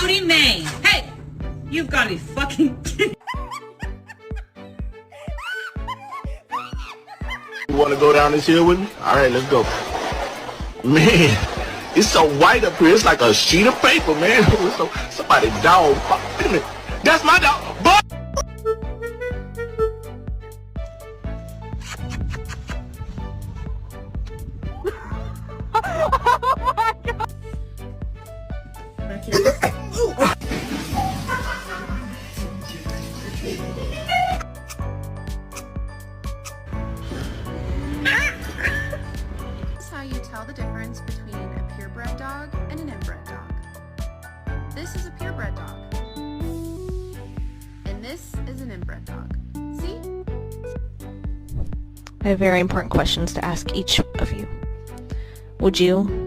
booty man. Hey, you've got to be fucking kidding. You want to go down this hill with me? All right, let's go. Man, it's so white up here. It's like a sheet of paper, man. So, somebody dog. Wait a minute. That's my dog. But how you tell the difference between a purebred dog and an inbred dog. This is a purebred dog, and this is an inbred dog. See? I have very important questions to ask each of you. Would you